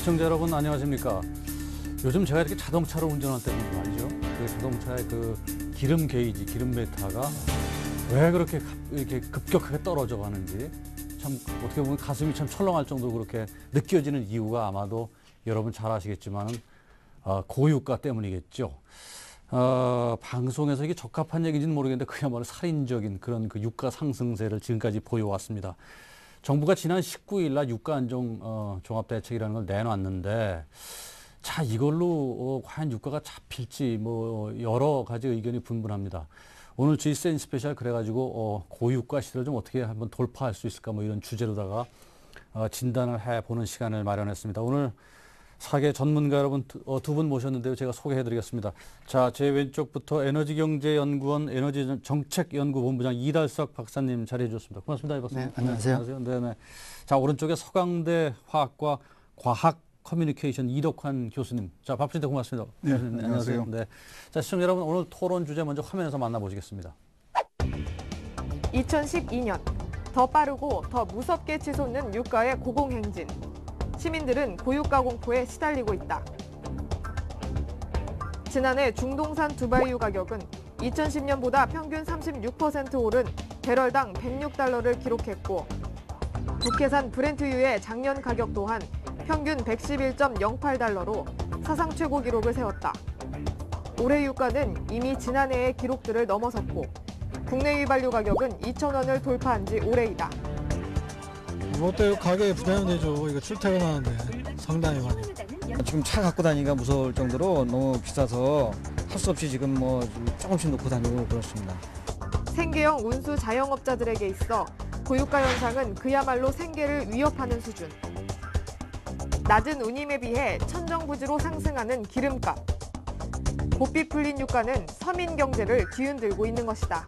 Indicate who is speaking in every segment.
Speaker 1: 시청자 여러분 안녕하십니까. 요즘 제가 이렇게 자동차로 운전할 때는 말이죠. 그 자동차의 그 기름 게이지, 기름 메타가 왜 그렇게 이렇게 급격하게 떨어져 가는지 참 어떻게 보면 가슴이 참 철렁할 정도로 그렇게 느껴지는 이유가 아마도 여러분 잘 아시겠지만 고유가 때문이겠죠. 방송에서 이게 적합한 얘기인지는 모르겠는데 그야말로 살인적인 그런 그 유가 상승세를 지금까지 보여왔습니다. 정부가 지난 19일 날 유가 안정 종합대책이라는 걸 내놨는데 자 이걸로 과연 유가가 잡힐지 뭐 여러 가지 의견이 분분합니다. 오늘 G7 스페셜 그래가지고 고유가 시대를 좀 어떻게 한번 돌파할 수 있을까 뭐 이런 주제로다가 진단을 해보는 시간을 마련했습니다. 오늘 사계 전문가 여러분 두 분 모셨는데요. 제가 소개해드리겠습니다. 자, 제 왼쪽부터 에너지경제연구원 에너지정책연구본부장 이달석 박사님 자리해 주셨습니다. 고맙습니다. 이 박사님.
Speaker 2: 네, 안녕하세요.
Speaker 1: 네네. 자, 오른쪽에 서강대 화학과 과학 커뮤니케이션 이덕환 교수님. 자, 바쁘신데 고맙습니다.
Speaker 2: 네,
Speaker 1: 교수님,
Speaker 2: 안녕하세요.
Speaker 1: 네. 자, 시청자 여러분 오늘 토론 주제 먼저 화면에서 만나보시겠습니다.
Speaker 3: 2012년 더 빠르고 더 무섭게 치솟는 유가의 고공행진. 시민들은 고유가 공포에 시달리고 있다. 지난해 중동산 두바이유 가격은 2010년보다 평균 36% 오른 배럴당 106달러를 기록했고 북해산 브렌트유의 작년 가격 또한 평균 111.08달러로 사상 최고 기록을 세웠다. 올해 유가는 이미 지난해의 기록들을 넘어섰고 국내 휘발유 가격은 2,000원을 돌파한 지 오래이다.
Speaker 2: 롯데 가격이 부담이 되죠. 이거 출퇴근하는데 상당히 많이.
Speaker 4: 지금 차 갖고 다니기가 무서울 정도로 너무 비싸서 할 수 없이 지금 뭐 조금씩 놓고 다니고 그렇습니다.
Speaker 3: 생계형 운수 자영업자들에게 있어 고유가 현상은 그야말로 생계를 위협하는 수준. 낮은 운임에 비해 천정부지로 상승하는 기름값. 고삐 풀린 유가는 서민 경제를 뒤흔들고 있는 것이다.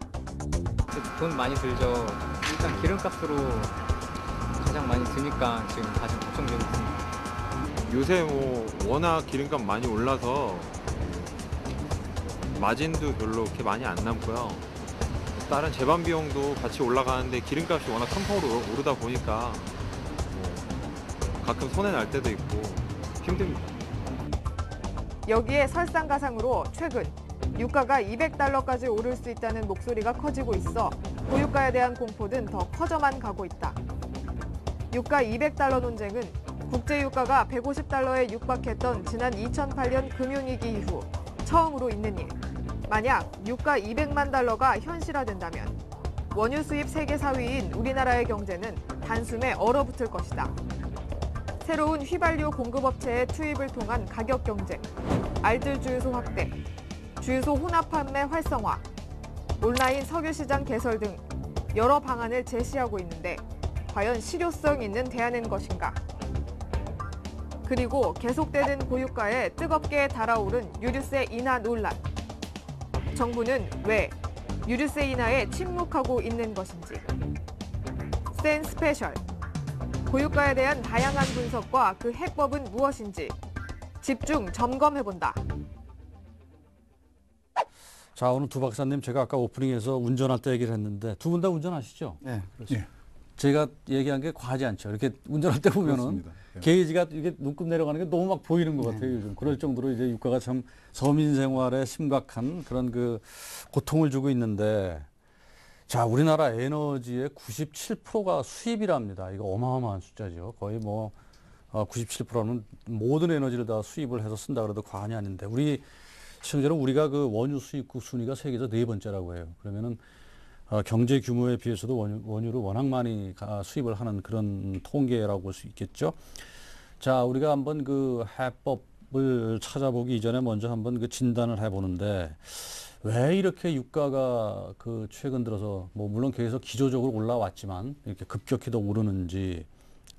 Speaker 5: 돈 많이 들죠. 일단 기름값으로 가장 많이 드니까 지금 가장 걱정되고 있습니다.
Speaker 6: 요새 뭐 워낙 기름값 많이 올라서 마진도 별로 그렇게 많이 안 남고요. 다른 제반 비용도 같이 올라가는데 기름값이 워낙 큰 폭으로 오르다 보니까 뭐 가끔 손해 날 때도 있고 힘듭니다.
Speaker 3: 여기에 설상가상으로 최근 유가가 200달러까지 오를 수 있다는 목소리가 커지고 있어 고유가에 대한 공포는 더 커져만 가고 있다. 유가 200달러 논쟁은 국제유가가 150달러에 육박했던 지난 2008년 금융위기 이후 처음으로 있는 일. 만약 유가 200만 달러가 현실화된다면 원유 수입 세계 4위인 우리나라의 경제는 단숨에 얼어붙을 것이다. 새로운 휘발유 공급업체의 투입을 통한 가격 경쟁, 알뜰 주유소 확대, 주유소 혼합 판매 활성화, 온라인 석유 시장 개설 등 여러 방안을 제시하고 있는데 과연 실효성 있는 대안인 것인가? 그리고 계속되는 고유가에 뜨겁게 달아오른 유류세 인하 논란. 정부는 왜 유류세 인하에 침묵하고 있는 것인지. 센 스페셜. 고유가에 대한 다양한 분석과 그 해법은 무엇인지 집중 점검해본다.
Speaker 1: 자, 오늘 두 박사님 제가 아까 오프닝에서 운전할 때 얘기를 했는데 두 분 다 운전하시죠?
Speaker 4: 네, 그렇습니다.
Speaker 1: 제가 얘기한 게 과하지 않죠. 이렇게 운전할 때 보면은 게이지가 이게 눈금 내려가는 게 너무 막 보이는 것 같아요. 요즘 그럴 정도로 이제 유가가 참 서민 생활에 심각한 그런 그 고통을 주고 있는데 자, 우리나라 에너지의 97%가 수입이랍니다. 이거 어마어마한 숫자죠. 거의 뭐 97%는 모든 에너지를 다 수입을 해서 쓴다 그래도 과언이 아닌데 우리 시청자는 우리가 그 원유 수입국 순위가 세계에서 네 번째라고 해요. 그러면은 경제 규모에 비해서도 원유를 워낙 많이 수입을 하는 그런 통계라고 볼 수 있겠죠. 자, 우리가 한번 그 해법을 찾아보기 이전에 먼저 한번 그 진단을 해보는데 왜 이렇게 유가가 그 최근 들어서 뭐 물론 계속 기조적으로 올라왔지만 이렇게 급격히 더 오르는지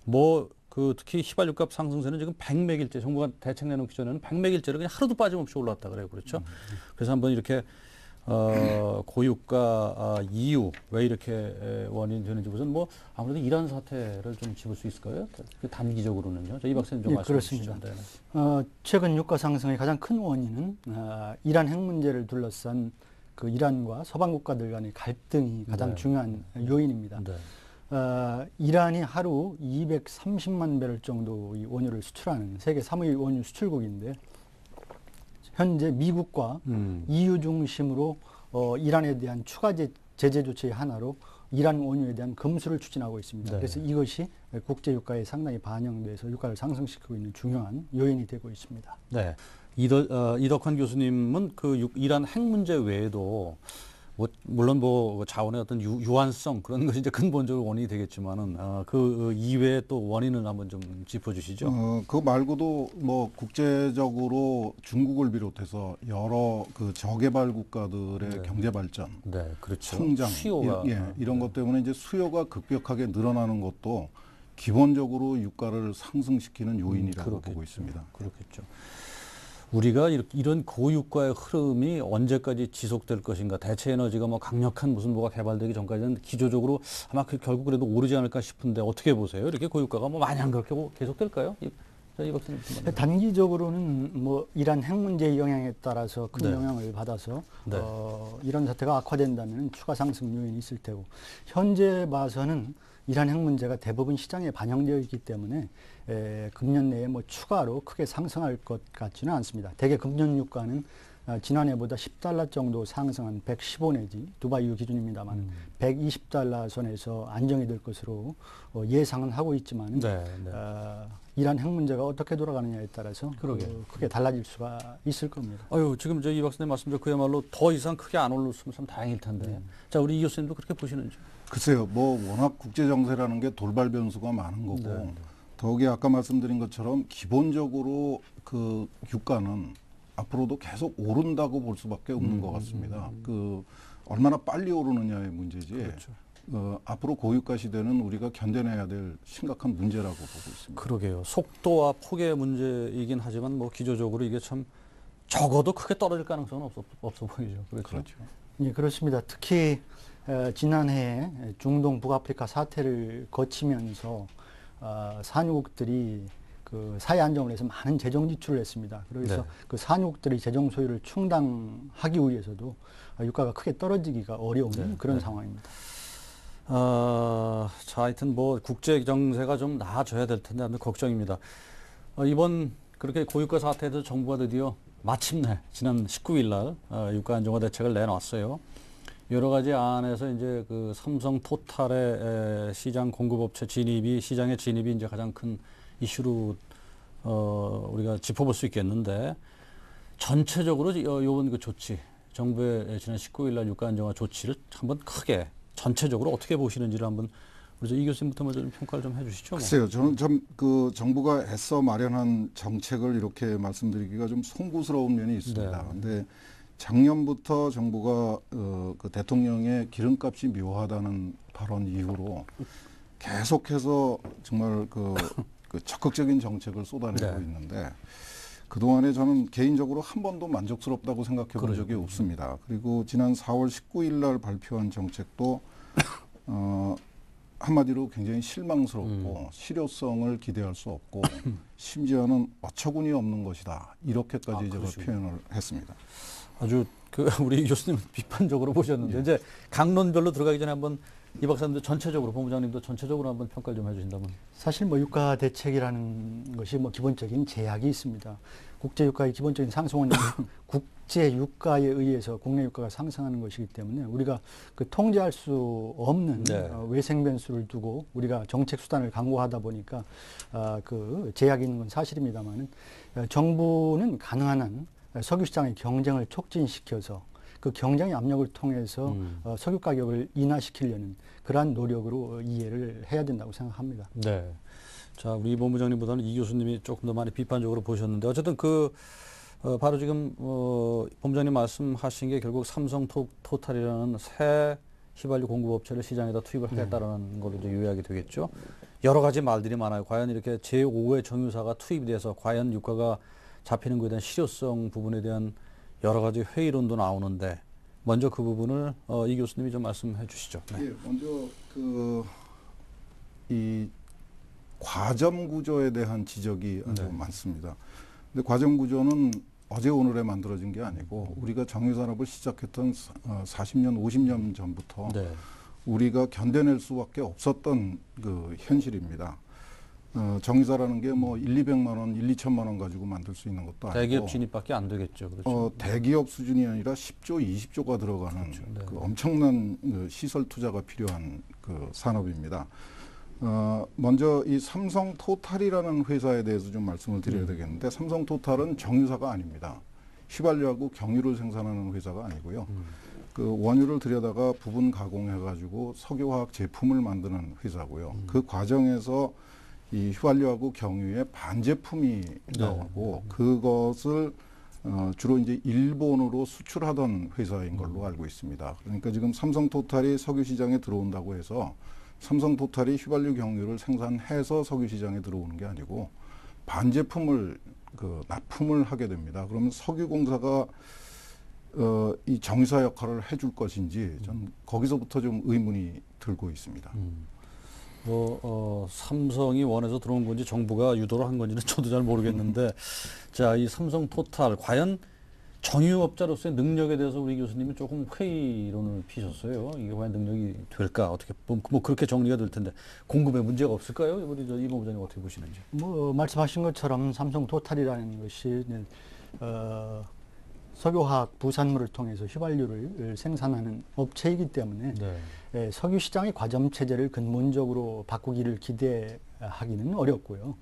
Speaker 1: 뭐 그 특히 휘발유값 상승세는 지금 100매길째 정부가 대책 내놓기 전에는 100매길째로 그냥 하루도 빠짐없이 올랐다 그래요. 그렇죠? 그래서 한번 이렇게 고유가 이유 왜 이렇게 원인이 되는지 우선 뭐 아무래도 이란 사태를 좀 짚을 수 있을까요? 그 단기적으로는요. 이 박사님 좀 말씀해 주시죠.
Speaker 2: 그렇습니다. 최근 유가 상승의 가장 큰 원인은 이란 핵 문제를 둘러싼 그 이란과 서방 국가들 간의 갈등이 가장 중요한 요인입니다.
Speaker 1: 네.
Speaker 7: 이란이 하루 230만 배럴 정도 이 원유를 수출하는 세계 3위 원유 수출국인데 현재 미국과 EU 중심으로 이란에 대한 추가 제재 조치의 하나로 이란 원유에 대한 검수를 추진하고 있습니다.
Speaker 1: 네.
Speaker 7: 그래서 이것이 국제 유가에 상당히 반영돼서 유가를 상승시키고 있는 중요한 요인이 되고 있습니다.
Speaker 1: 네. 이덕환 교수님은 그 이란 핵 문제 외에도 물론 자원의 어떤 유한성 그런 것이 이제 근본적으로 원인이 되겠지만은 그 이외에 또 원인을 한번 좀 짚어주시죠.
Speaker 8: 그 말고도 뭐 국제적으로 중국을 비롯해서 여러 그 저개발 국가들의
Speaker 1: 네.
Speaker 8: 경제 발전,
Speaker 1: 네, 그렇죠.
Speaker 8: 성장,
Speaker 1: 수요가
Speaker 8: 이런 것 때문에 이제 수요가 급격하게 늘어나는 것도 기본적으로 유가를 상승시키는 요인이라고 보고 있습니다.
Speaker 1: 그렇겠죠. 우리가 이런 고유가의 흐름이 언제까지 지속될 것인가? 대체 에너지가 뭐 강력한 무슨 뭐가 개발되기 전까지는 기조적으로 아마 결국 그래도 오르지 않을까 싶은데 어떻게 보세요? 이렇게 고유가가 뭐 마냥 그렇게 계속될까요? 이 박사님.
Speaker 7: 단기적으로는 뭐 이란 핵 문제의 영향에 따라서 큰
Speaker 1: 네.
Speaker 7: 영향을 받아서
Speaker 1: 네.
Speaker 7: 이런 사태가 악화된다면 추가 상승 요인이 있을 테고 현재 봐서는 이란 핵 문제가 대부분 시장에 반영되어 있기 때문에 금년 내에 뭐 추가로 크게 상승할 것 같지는 않습니다. 대개 금년 유가는 지난해보다 $10 정도 상승한 115 내지 두바이유 기준입니다만 120달러 선에서 안정이 될 것으로 예상은 하고 있지만
Speaker 1: 네.
Speaker 7: 이란 핵 문제가 어떻게 돌아가느냐에 따라서 크게 달라질 수가 있을 겁니다.
Speaker 1: 지금 이 박사님 말씀대로 그야말로 더 이상 크게 안 올랐으면 참 다행일 텐데. 자, 우리 이 교수님도 그렇게 보시는지.
Speaker 8: 글쎄요, 뭐 워낙 국제 정세라는 게 돌발 변수가 많은 거고
Speaker 1: 네.
Speaker 8: 더욱이 아까 말씀드린 것처럼 기본적으로 그 유가는 앞으로도 계속 오른다고 볼 수밖에 없는 것 같습니다. 그 얼마나 빨리 오르느냐의 문제지.
Speaker 1: 그렇죠.
Speaker 8: 앞으로 고유가 시대는 우리가 견뎌내야 될 심각한 문제라고 보고 있습니다.
Speaker 1: 그러게요. 속도와 폭의 문제이긴 하지만 뭐 기조적으로 이게 참 적어도 크게 떨어질 가능성은 없어 보이죠. 그렇죠.
Speaker 7: 예, 그렇습니다. 특히 지난해 중동 북아프리카 사태를 거치면서 산유국들이 그 사회 안정을 위해서 많은 재정 지출을 했습니다. 그래서
Speaker 1: 네.
Speaker 7: 그 산유국들이 재정 소요를 충당하기 위해서도 유가가 크게 떨어지기가 어려운 그런 상황입니다.
Speaker 1: 자, 하여튼 뭐 국제 정세가 좀 나아져야 될 텐데 아무튼 걱정입니다. 이번 그렇게 고유가 사태에서 정부가 드디어 마침내 지난 19일 날 유가 안정화 대책을 내놨어요. 여러 가지 안에서 이제 그 삼성 토탈의 시장 공급업체 시장의 진입이 이제 가장 큰 이슈로 우리가 짚어볼 수 있겠는데 전체적으로 이번 그 조치, 정부의 지난 19일 날 유가 안정화 조치를 한번 크게 전체적으로 어떻게 보시는지를 한번 우리 이 교수님부터 먼저 좀 평가를 좀 해주시죠.
Speaker 8: 글쎄요, 저는 좀 그 정부가 애써 마련한 정책을 이렇게 말씀드리기가 좀 송구스러운 면이 있습니다. 근데 작년부터 정부가 그 대통령의 기름값이 묘하다는 발언 이후로 계속해서 정말 그 적극적인 정책을 쏟아내고 있는데 그동안에 저는 개인적으로 한 번도 만족스럽다고 생각해 본 적이 없습니다. 그리고 지난 4월 19일 날 발표한 정책도 한마디로 굉장히 실망스럽고 실효성을 기대할 수 없고 심지어는 어처구니 없는 것이다. 이렇게까지 제가 표현을 했습니다.
Speaker 1: 아주 우리 교수님 비판적으로 보셨는데 이제 강론별로 들어가기 전에 한번 이 박사님도 전체적으로 본부장님도 전체적으로 한번 평가를 좀 해주신다면.
Speaker 7: 사실 뭐 유가 대책이라는 것이 뭐 기본적인 제약이 있습니다. 국제 유가의 기본적인 상승은 국제 유가에 의해서 국내 유가가 상승하는 것이기 때문에 우리가 그 통제할 수 없는 외생 변수를 두고 우리가 정책 수단을 강구하다 보니까 그 제약이 있는 건 사실입니다만은 정부는 가능한 한 석유 시장의 경쟁을 촉진시켜서 그 경쟁의 압력을 통해서 석유 가격을 인하시키려는 그러한 노력으로 이해를 해야 된다고 생각합니다.
Speaker 1: 네. 자, 우리 본부장님보다는 이 교수님이 조금 더 많이 비판적으로 보셨는데 어쨌든 바로 지금 본부장님 말씀하신 게 결국 삼성 토탈이라는 새 휘발유 공급업체를 시장에다 투입을 하겠다라는 걸로 이제 요약이 되겠죠. 여러 가지 말들이 많아요. 과연 이렇게 제5의 정유사가 투입이 돼서 과연 유가가 잡히는 것에 대한 실효성 부분에 대한 여러 가지 회의론도 나오는데 먼저 그 부분을 이 교수님이 좀 말씀해 주시죠. 네.
Speaker 8: 예, 먼저 이 과점 구조에 대한 지적이 아주 많습니다. 근데 과점 구조는 어제 오늘에 만들어진 게 아니고 우리가 정유산업을 시작했던 40년, 50년 전부터 우리가 견뎌낼 수밖에 없었던 그 현실입니다. 정유사라는 게 뭐 200만 원, 2천만 원 가지고 만들 수 있는 것도 아니고
Speaker 1: 대기업 진입밖에 안 되겠죠. 그렇죠.
Speaker 8: 대기업 수준이 아니라 10조, 20조가 들어가는
Speaker 1: 그렇죠. 네.
Speaker 8: 그 엄청난 그 시설 투자가 필요한 그 산업입니다. 먼저 이 삼성토탈이라는 회사에 대해서 좀 말씀을 드려야 되겠는데 삼성토탈은 정유사가 아닙니다. 휘발유하고 경유를 생산하는 회사가 아니고요. 그 원유를 들여다가 부분 가공해가지고 석유화학 제품을 만드는 회사고요. 그 과정에서 이 휘발유하고 경유의 반제품이 나오고 그것을 주로 이제 일본으로 수출하던 회사인 걸로 알고 있습니다. 그러니까 지금 삼성토탈이 석유 시장에 들어온다고 해서 삼성토탈이 휘발유 경유를 생산해서 석유 시장에 들어오는 게 아니고 반제품을 그 납품을 하게 됩니다. 그러면 석유공사가 이 정유사 역할을 해줄 것인지 전 거기서부터 좀 의문이 들고 있습니다.
Speaker 1: 삼성이 원해서 들어온 건지 정부가 유도를 한 건지는 저도 잘 모르겠는데 자, 이 삼성토탈 과연 정유업자로서의 능력에 대해서 우리 교수님이 조금 회의론을 피셨어요. 이게 과연 능력이 될까? 어떻게 뭐 그렇게 정리가 될 텐데 공급에 문제가 없을까요? 우리 이 본부장님 어떻게 보시는지?
Speaker 7: 뭐 말씀하신 것처럼 삼성토탈이라는 것이 석유화학 부산물을 통해서 휘발유를 생산하는 업체이기 때문에 석유 시장의 과점 체제를 근본적으로 바꾸기를 기대하기는 어렵고요.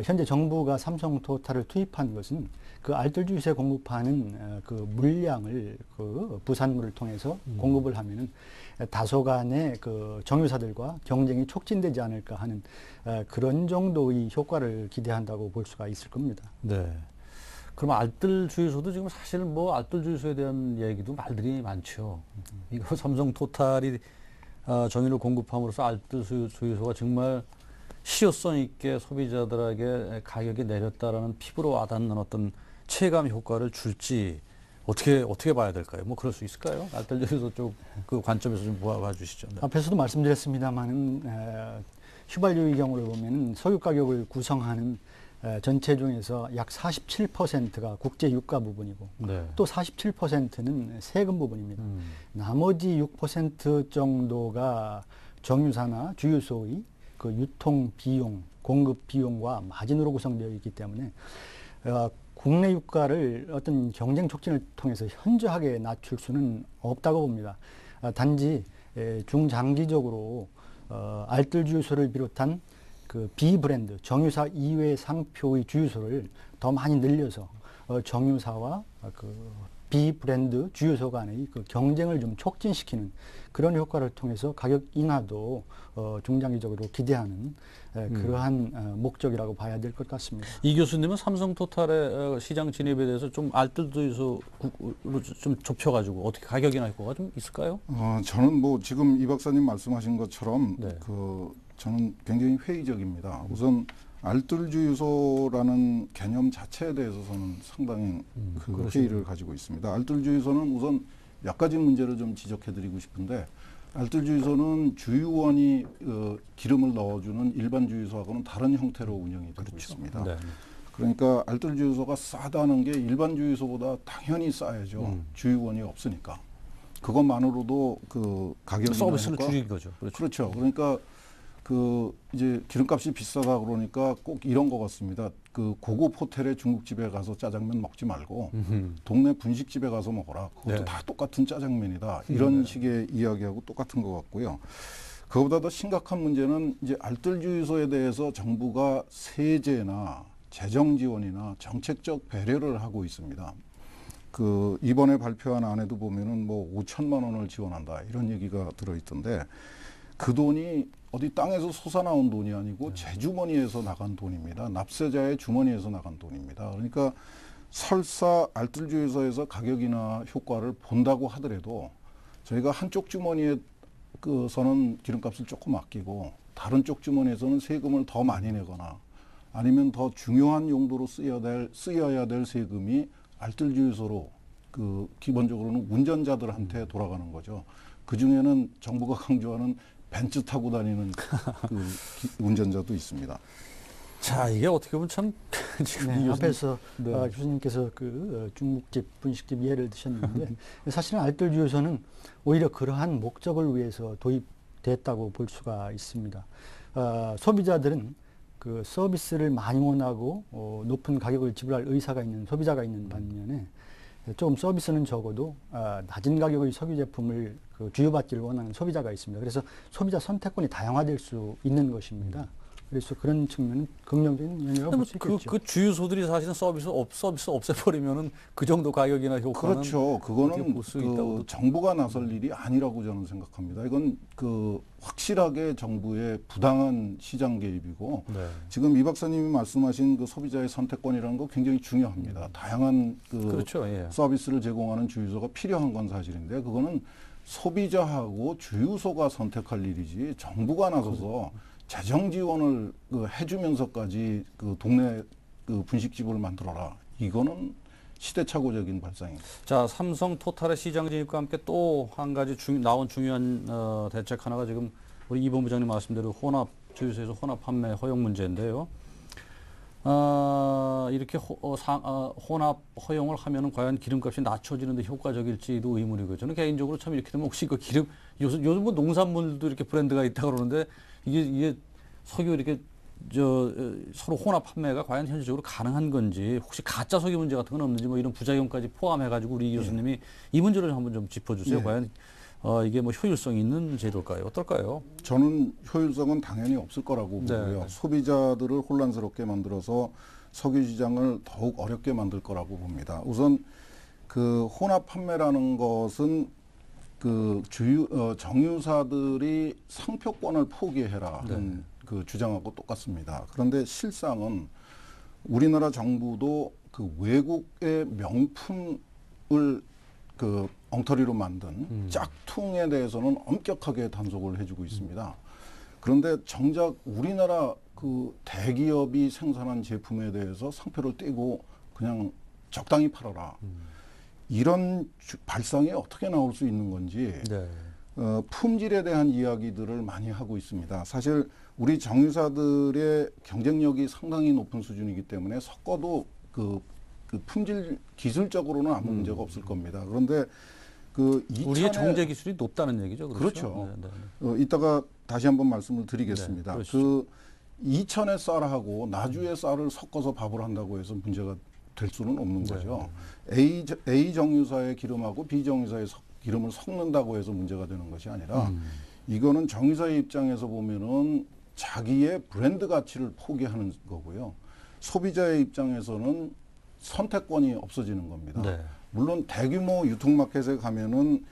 Speaker 7: 현재 정부가 삼성토탈을 투입한 것은 그 알뜰주유소에 공급하는 그 물량을 그 부산물을 통해서 공급을 하면은 다소간의 그 정유사들과 경쟁이 촉진되지 않을까 하는 그런 정도의 효과를 기대한다고 볼 수가 있을 겁니다.
Speaker 1: 네. 그럼 알뜰주유소도 지금 사실 뭐 알뜰주유소에 대한 얘기도 말들이 많죠. 이거 삼성토탈이 정유를 공급함으로써 알뜰주유소가 정말 실효성 있게 소비자들에게 가격이 내렸다라는 피부로 와닿는 어떤 체감 효과를 줄지 어떻게 봐야 될까요? 뭐 그럴 수 있을까요? 알뜰주유소 쪽 그 관점에서 좀 봐 주시죠. 네.
Speaker 7: 앞에서도 말씀드렸습니다만은 휘발유의 경우를 보면 석유 가격을 구성하는 전체 중에서 약 47%가 국제 유가 부분이고 또 47%는 세금 부분입니다. 나머지 6% 정도가 정유사나 주유소의 그 유통 비용, 공급 비용과 마진으로 구성되어 있기 때문에 국내 유가를 어떤 경쟁 촉진을 통해서 현저하게 낮출 수는 없다고 봅니다. 단지 중장기적으로 알뜰주유소를 비롯한 그 비브랜드, 정유사 이외의 상표의 주유소를 더 많이 늘려서 정유사와 그 비브랜드 주유소 간의 그 경쟁을 좀 촉진시키는 그런 효과를 통해서 가격 인하도 중장기적으로 기대하는 그러한 목적이라고 봐야 될 것 같습니다.
Speaker 1: 이 교수님은 삼성토탈의 시장 진입에 대해서 좀 알뜰주유소로 좀 좁혀가지고 어떻게 가격 인하 효과가 좀 있을까요?
Speaker 8: 저는 뭐 지금 이 박사님 말씀하신 것처럼 저는 굉장히 회의적입니다. 우선 알뜰주유소라는 개념 자체에 대해서 저는 상당히 그 회의를 가지고 있습니다. 알뜰주유소는 우선 몇 가지 문제를 좀 지적해드리고 싶은데 알뜰주유소는 주유원이 기름을 넣어주는 일반 주유소하고는 다른 형태로 운영이 되고 있습니다. 네. 그러니까 알뜰주유소가 싸다는 게 일반 주유소보다 당연히 싸야죠. 주유원이 없으니까. 그것만으로도 그 가격
Speaker 1: 서비스를 줄인 거죠.
Speaker 8: 그렇죠. 그러니까 그 이제 기름값이 비싸다 그러니까 꼭 이런 것 같습니다. 그 고급 호텔의 중국집에 가서 짜장면 먹지 말고 동네 분식집에 가서 먹어라. 그것도 다 똑같은 짜장면이다. 이런 식의 이야기하고 똑같은 것 같고요. 그보다 더 심각한 문제는 이제 알뜰주유소에 대해서 정부가 세제나 재정 지원이나 정책적 배려를 하고 있습니다. 그 이번에 발표한 안에도 보면은 뭐 5천만 원을 지원한다 이런 얘기가 들어있던데 그 돈이 어디 땅에서 솟아나온 돈이 아니고 제 주머니에서 나간 돈입니다. 납세자의 주머니에서 나간 돈입니다. 그러니까 설사 알뜰주유소에서 가격이나 효과를 본다고 하더라도 저희가 한쪽 주머니에서는 기름값을 조금 아끼고 다른 쪽 주머니에서는 세금을 더 많이 내거나 아니면 더 중요한 용도로 쓰여야 될 세금이 알뜰주유소로 그 기본적으로는 운전자들한테 돌아가는 거죠. 그 중에는 정부가 강조하는 벤츠 타고 다니는 그 운전자도 있습니다.
Speaker 1: 자, 이게 어떻게 보면 참 지금 이 교수님-
Speaker 7: 앞에서
Speaker 1: 네.
Speaker 7: 교수님께서 중국집, 분식집 예를 드셨는데 사실은 알뜰 주유소는 오히려 그러한 목적을 위해서 도입됐다고 볼 수가 있습니다. 소비자들은 그 서비스를 많이 원하고 높은 가격을 지불할 의사가 있는 소비자가 있는 반면에 조금 서비스는 적어도 낮은 가격의 석유 제품을 주유받기를 원하는 소비자가 있습니다. 그래서 소비자 선택권이 다양화될 수 있는 것입니다. 그래서 그런 측면은 긍정적인 면이라고 볼 수 있겠죠.
Speaker 1: 그 주유소들이 사실은 서비스 없애버리면은 그 정도 가격이나 효과는
Speaker 8: 그렇죠.
Speaker 1: 어떻게
Speaker 8: 그거는
Speaker 1: 볼수 있다고
Speaker 8: 정부가 나설 일이 아니라고 저는 생각합니다. 이건 확실하게 정부의 부당한 시장 개입이고
Speaker 1: 네.
Speaker 8: 지금 이 박사님이 말씀하신 그 소비자의 선택권이라는 거 굉장히 중요합니다. 다양한
Speaker 1: 그렇죠. 예.
Speaker 8: 서비스를 제공하는 주유소가 필요한 건 사실인데 그거는 소비자하고 주유소가 선택할 일이지 정부가 나서서 재정 지원을 해주면서까지 동네 분식집을 만들어라. 이거는 시대착오적인 발상입니다.
Speaker 1: 자, 삼성 토탈의 시장 진입과 함께 또 한 가지 나온 중요한 대책 하나가 지금 우리 이 본부장님 말씀대로 주유소에서 혼합 판매 허용 문제인데요. 이렇게 혼합 허용을 하면은 과연 기름값이 낮춰지는데 효과적일지도 의문이고 저는 개인적으로 참 이렇게 되면 혹시 그 요즘 뭐 농산물도 이렇게 브랜드가 있다 그러는데 이게 석유 이렇게 서로 혼합 판매가 과연 현실적으로 가능한 건지 혹시 가짜 석유 문제 같은 건 없는지 뭐 이런 부작용까지 포함해가지고 우리 교수님이 이 문제를 한번 좀 짚어주세요. 과연 이게 뭐 효율성이 있는 제도일까요? 어떨까요?
Speaker 8: 저는 효율성은 당연히 없을 거라고 보고요. 소비자들을 혼란스럽게 만들어서 석유 시장을 더욱 어렵게 만들 거라고 봅니다. 우선 혼합 판매라는 것은 정유사들이 상표권을 포기해라 하는 주장하고 똑같습니다. 그런데 실상은 우리나라 정부도 외국의 명품을 엉터리로 만든 짝퉁에 대해서는 엄격하게 단속을 해주고 있습니다. 그런데 정작 우리나라 대기업이 생산한 제품에 대해서 상표를 떼고 그냥 적당히 팔아라. 이런 발상이 어떻게 나올 수 있는 건지 품질에 대한 이야기들을 많이 하고 있습니다. 사실 우리 정유사들의 경쟁력이 상당히 높은 수준이기 때문에 섞어도 품질 기술적으로는 아무 문제가 없을 겁니다. 그런데
Speaker 1: 우리의 정제 기술이 높다는 얘기죠.
Speaker 8: 그렇죠. 이따가 다시 한번 말씀을 드리겠습니다. 이천의 쌀하고 나주의 쌀을 섞어서 밥을 한다고 해서 문제가 될 수는 없는 거죠. A 정유사의 기름하고 B 정유사의 기름을 섞는다고 해서 문제가 되는 것이 아니라 이거는 정유사의 입장에서 보면은 자기의 브랜드 가치를 포기하는 거고요. 소비자의 입장에서는 선택권이 없어지는 겁니다. 물론 대규모 유통마켓에 가면은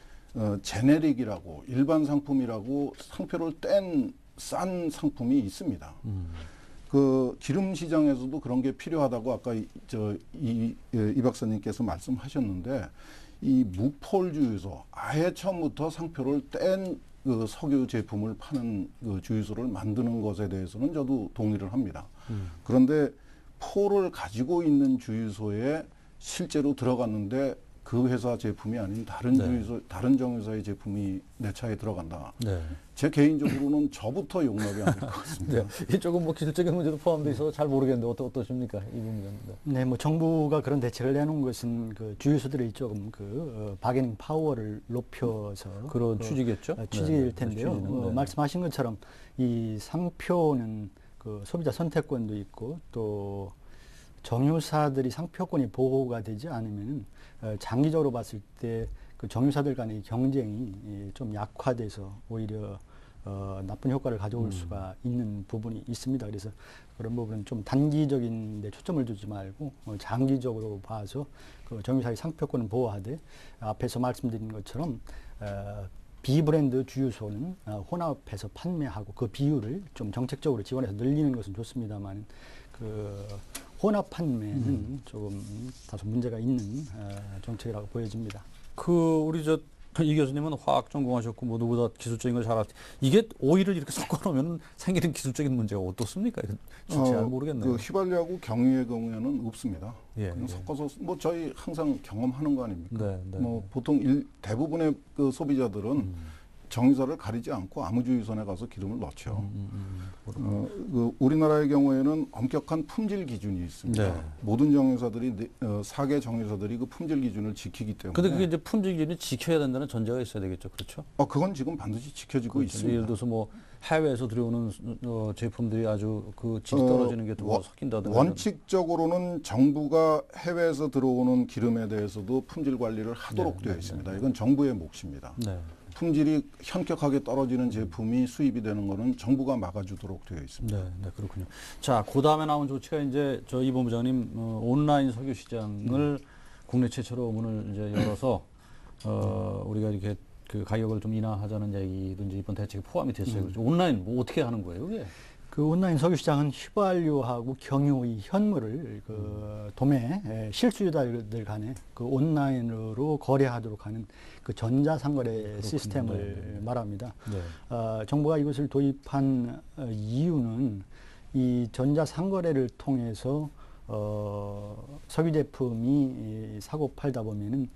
Speaker 8: 제네릭이라고 일반 상품이라고 상표를 뗀 싼 상품이 있습니다. 기름 시장에서도 그런 게 필요하다고 아까 이 박사님께서 말씀하셨는데 이 무폴 주유소 아예 처음부터 상표를 뗀 석유 제품을 파는 주유소를 만드는 것에 대해서는 저도 동의를 합니다. 그런데 폴을 가지고 있는 주유소에 실제로 들어갔는데 그 회사 제품이 아닌 다른 정유사의 제품이 내 차에 들어간다. 제 개인적으로는 저부터 용납이 안 될 것 같습니다.
Speaker 1: 이 조금 뭐 기술적인 문제도 포함되어 있어서 잘 모르겠는데 어떠십니까? 이 부분은.
Speaker 7: 네, 뭐 정부가 그런 대책을 내놓은 것은 주유소들이 조금 바게닝 파워를 높여서
Speaker 1: 그런 취지겠죠?
Speaker 7: 취지일 텐데요. 말씀하신 것처럼 이 상표는 소비자 선택권도 있고 또 정유사들이 상표권이 보호가 되지 않으면 장기적으로 봤을 때 정유사들 간의 경쟁이 좀 약화돼서 오히려 나쁜 효과를 가져올 수가 있는 부분이 있습니다. 그래서 그런 부분은 좀 단기적인 데 초점을 두지 말고 장기적으로 봐서 정유사의 상표권을 보호하되 앞에서 말씀드린 것처럼 비브랜드 주유소는 혼합해서 판매하고 그 비율을 좀 정책적으로 지원해서 늘리는 것은 좋습니다만 혼합 판매는 조금 다소 문제가 있는 정책이라고 보여집니다.
Speaker 1: 우리 이 교수님은 화학 전공하셨고 뭐 누구보다 기술적인 걸 잘 아시죠. 이게 오일을 이렇게 섞어놓으면 생기는 기술적인 문제가 어떻습니까? 진짜 잘 모르겠네요.
Speaker 8: 휘발유하고 경유의 경우에는 없습니다. 그냥 섞어서 뭐 저희 항상 경험하는 거 아닙니까? 뭐 보통 대부분의 소비자들은 정유사를 가리지 않고 아무 주유소에 가서 기름을 넣죠. 우리나라의 경우에는 엄격한 품질 기준이 있습니다.
Speaker 1: 네.
Speaker 8: 모든 정유사들이 4개 정유사들이 그 품질 기준을 지키기 때문에.
Speaker 1: 근데 그게 이제 품질 기준이 지켜야 된다는 전제가 있어야 되겠죠, 그렇죠?
Speaker 8: 그건 지금 반드시 지켜지고
Speaker 1: 그렇죠.
Speaker 8: 있습니다.
Speaker 1: 예를 들어서 뭐 해외에서 들여오는 제품들이 아주 그 질이 떨어지는 게 또 섞인다든가.
Speaker 8: 원칙적으로는 정부가 해외에서 들어오는 기름에 대해서도 품질 관리를 하도록
Speaker 1: 네,
Speaker 8: 되어
Speaker 1: 네,
Speaker 8: 있습니다.
Speaker 1: 네.
Speaker 8: 이건 정부의 몫입니다.
Speaker 1: 네.
Speaker 8: 품질이 현격하게 떨어지는 제품이 수입이 되는 거는 정부가 막아주도록 되어 있습니다.
Speaker 1: 네, 네, 그렇군요. 자, 그 다음에 나온 조치가 이제 저 이 본부장님 온라인 석유 시장을 국내 최초로 문을 이제 열어서 우리가 이렇게 그 가격을 좀 인하하자는 얘기도 이제 이번 대책에 포함이 됐어요. 그렇죠? 온라인 뭐 어떻게 하는 거예요, 이게?
Speaker 7: 그 온라인 석유 시장은 휘발유하고 경유 이 현물을 그 도매 실수요자들 간에 그 온라인으로 거래하도록 하는 그 전자상거래 시스템을 말합니다.
Speaker 1: 네.
Speaker 7: 정부가 이것을 도입한 이유는 이 전자상거래를 통해서 석유 제품이 사고 팔다 보면은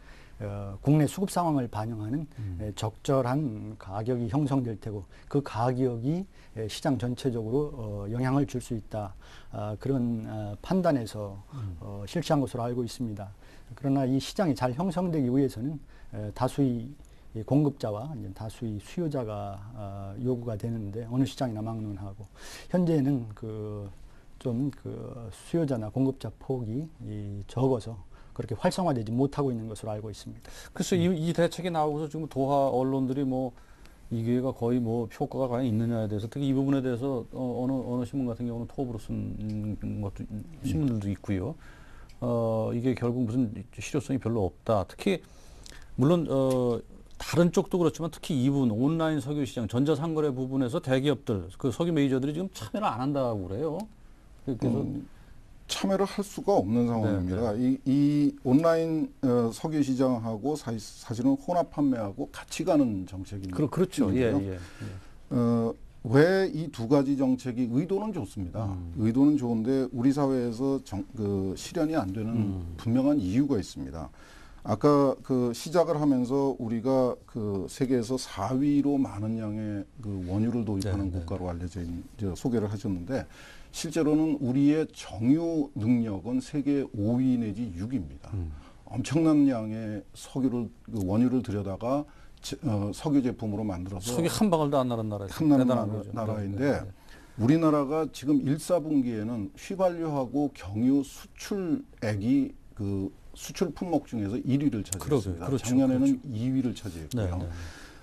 Speaker 7: 국내 수급 상황을 반영하는 적절한 가격이 형성될 테고 그 가격이 시장 전체적으로 영향을 줄 수 있다. 그런 판단에서 실시한 것으로 알고 있습니다. 그러나 이 시장이 잘 형성되기 위해서는 다수의 공급자와 다수의 수요자가 요구가 되는데 어느 시장이나 막론하고 현재는 좀 수요자나 공급자 폭이 적어서 그렇게 활성화되지 못하고 있는 것으로 알고 있습니다.
Speaker 1: 글쎄 이 대책이 나오고서 지금 도하 언론들이 뭐 이게가 거의 뭐 효과가 과연 있느냐에 대해서 특히 이 부분에 대해서 어느 신문 같은 경우는 토업으로 쓴 것도 신문들도 있고요. 이게 결국 무슨 실효성이 별로 없다. 특히 물론 다른 쪽도 그렇지만 특히 이 부분 온라인 석유 시장 전자상거래 부분에서 대기업들 그 석유 메이저들이 지금 참여를 안 한다고 그래요. 그래서
Speaker 8: 참여를 할 수가 없는 상황입니다.
Speaker 1: 네, 네.
Speaker 8: 이 온라인 석유 시장하고 사실은 혼합 판매하고 같이 가는 정책입니다.
Speaker 1: 그렇죠. 예.
Speaker 8: 왜 이 두 가지 정책이 의도는 좋습니다. 의도는 좋은데 우리 사회에서 실현이 안 되는 분명한 이유가 있습니다. 아까 시작을 하면서 우리가 세계에서 4위로 많은 양의 원유를 도입하는 국가로 알려져 있는 소개를 하셨는데 실제로는 우리의 정유 능력은 세계 5위 내지 6위입니다. 엄청난 양의 원유를 들여다가 석유 제품으로 만들어서
Speaker 1: 석유 한 방울도 안 나는 나라예요.
Speaker 8: 한 나라인데 우리나라가 지금 1사분기에는 휘발유하고 경유 수출액이 수출 품목 중에서 1위를 차지했습니다.
Speaker 1: 그렇죠.
Speaker 8: 작년에는 2위를 차지했고요.
Speaker 1: 네.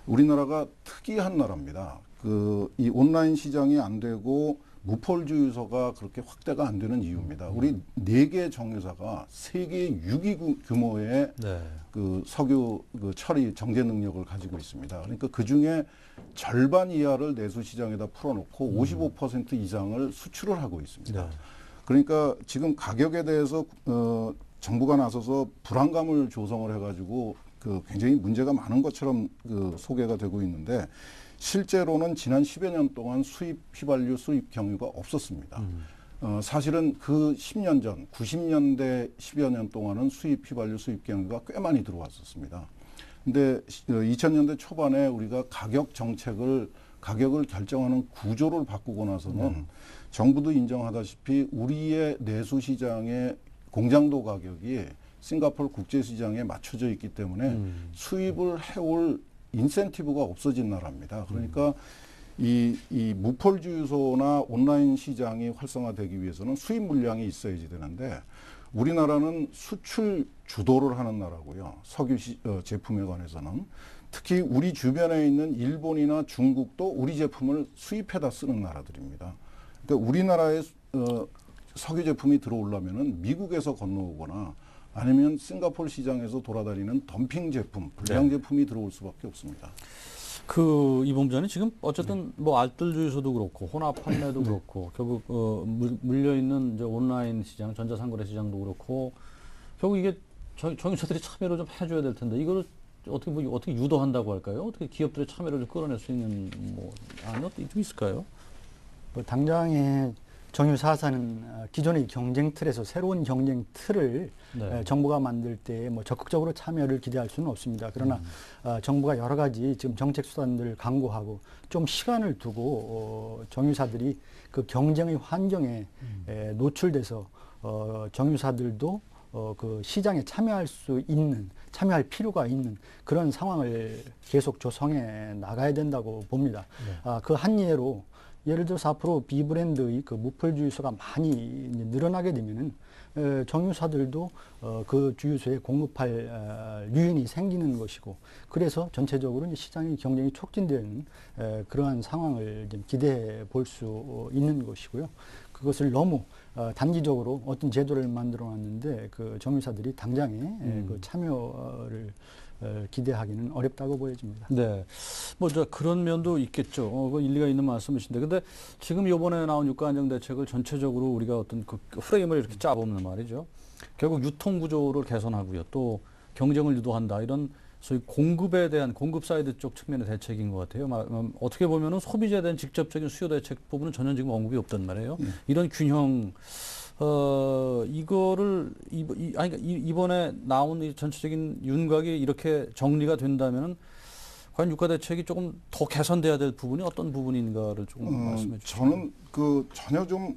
Speaker 8: 우리나라가 특이한 나라입니다. 이 온라인 시장이 안 되고 무폴 주유소가 그렇게 확대가 안 되는 이유입니다. 우리 4개 정유사가 세계 6위 규모의 석유 처리 정제 능력을 가지고 있습니다. 그러니까 그 중에 절반 이하를 내수 시장에다 풀어놓고 55% 이상을 수출을 하고 있습니다. 그러니까 지금 가격에 대해서 정부가 나서서 불안감을 조성을 해가지고 굉장히 문제가 많은 것처럼 소개가 되고 있는데 실제로는 지난 10여 년 동안 수입 휘발유, 수입 경유가 없었습니다. 사실은 그 10년 전, 90년대 10여 년 동안은 수입 휘발유, 수입 경유가 꽤 많이 들어왔었습니다. 근데 2000년대 초반에 우리가 가격을 결정하는 구조를 바꾸고 나서는 정부도 인정하다시피 우리의 내수 시장의 공장도 가격이 싱가포르 국제시장에 맞춰져 있기 때문에 수입을 해올 인센티브가 없어진 나라입니다. 그러니까 이 무폴 주유소나 온라인 시장이 활성화되기 위해서는 수입 물량이 있어야지 되는데 우리나라는 수출 주도를 하는 나라고요. 석유 제품에 관해서는 특히 우리 주변에 있는 일본이나 중국도 우리 제품을 수입해다 쓰는 나라들입니다. 그러니까 우리나라에 석유 제품이 들어오려면은 미국에서 건너오거나 아니면 싱가포르 시장에서 돌아다니는 덤핑 제품, 불량 제품이 들어올 수밖에 없습니다.
Speaker 1: 이 본부장님 지금 어쨌든 뭐 알뜰 주유소도 그렇고 혼합 판매도 그렇고 결국 물려 있는 이제 온라인 시장, 전자상거래 시장도 그렇고 결국 이게 정유사들이 참여를 좀 해줘야 될 텐데 이거를 어떻게 유도한다고 할까요? 어떻게 기업들의 참여를 좀 끌어낼 수 있는 안이 좀 있을까요?
Speaker 7: 당장에 정유사사는 기존의 경쟁 틀에서 새로운 경쟁 틀을
Speaker 1: 네.
Speaker 7: 정부가 만들 때 뭐 적극적으로 참여를 기대할 수는 없습니다. 그러나 정부가 여러 가지 지금 정책 수단들을 강구하고 좀 시간을 두고 정유사들이 그 경쟁의 환경에 노출돼서 정유사들도 그 시장에 참여할 필요가 있는 그런 상황을 계속 조성해 나가야 된다고 봅니다.
Speaker 1: 네.
Speaker 7: 그 한 예로 예를 들어서 앞으로 비브랜드의 그 무풀 주유소가 많이 늘어나게 되면은 정유사들도 그 주유소에 공급할 유인이 생기는 것이고, 그래서 전체적으로 이제 시장의 경쟁이 촉진되는 그러한 상황을 좀 기대해 볼 수 있는 것이고요. 그것을 너무 단기적으로 어떤 제도를 만들어 놨는데 그 정유사들이 당장에 그 참여를 기대하기는 어렵다고 보여집니다.
Speaker 1: 네. 뭐, 그런 면도 있겠죠. 그 일리가 있는 말씀이신데. 근데 지금 요번에 나온 유가 안정 대책을 전체적으로 우리가 어떤 그 프레임을 이렇게 짜보면 말이죠. 결국 유통 구조를 개선하고요. 또 경쟁을 유도한다. 이런 소위 공급에 대한 공급 사이드 쪽 측면의 대책인 것 같아요. 어떻게 보면은 소비자에 대한 직접적인 수요 대책 부분은 전혀 지금 언급이 없단 말이에요. 이런 균형, 이거를 이번에 나온 이 전체적인 윤곽이 이렇게 정리가 된다면은 과연 유가 대책이 조금 더 개선돼야 될 부분이 어떤 부분인가를 조금 말씀해 주시죠.
Speaker 8: 저는 전혀 좀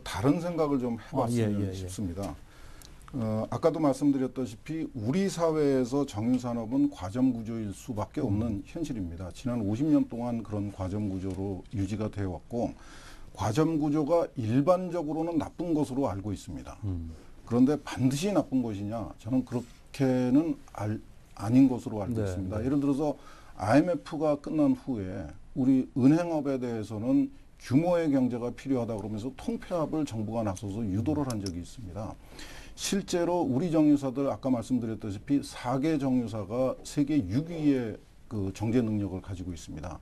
Speaker 8: 다른 생각을 좀 해봤으면 싶습니다. 아까도 말씀드렸다시피 우리 사회에서 정유산업은 과점 구조일 수밖에 없는 현실입니다. 지난 50년 동안 그런 과점 구조로 유지가 되어 왔고, 과점 구조가 일반적으로는 나쁜 것으로 알고 있습니다. 그런데 반드시 나쁜 것이냐? 저는 그렇게는 아닌 것으로 알고 있습니다. 예를 들어서 IMF가 끝난 후에 우리 은행업에 대해서는 규모의 경제가 필요하다 그러면서 통폐합을 정부가 나서서 유도를 한 적이 있습니다. 실제로 우리 정유사들 아까 말씀드렸다시피 4개 정유사가 세계 6위의 그 정제 능력을 가지고 있습니다.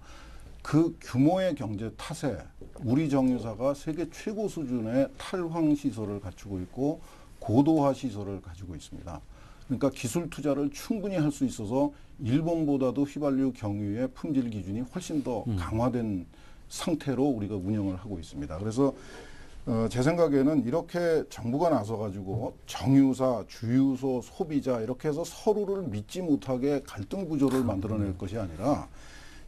Speaker 8: 그 규모의 경제 탓에 우리 정유사가 세계 최고 수준의 탈황 시설을 갖추고 있고 고도화 시설을 가지고 있습니다. 그러니까 기술 투자를 충분히 할 수 있어서 일본보다도 휘발유 경유의 품질 기준이 훨씬 더 강화된 상태로 우리가 운영을 하고 있습니다. 그래서 제 생각에는 이렇게 정부가 나서가지고 정유사, 주유소, 소비자 이렇게 해서 서로를 믿지 못하게 갈등 구조를 만들어낼 것이 아니라,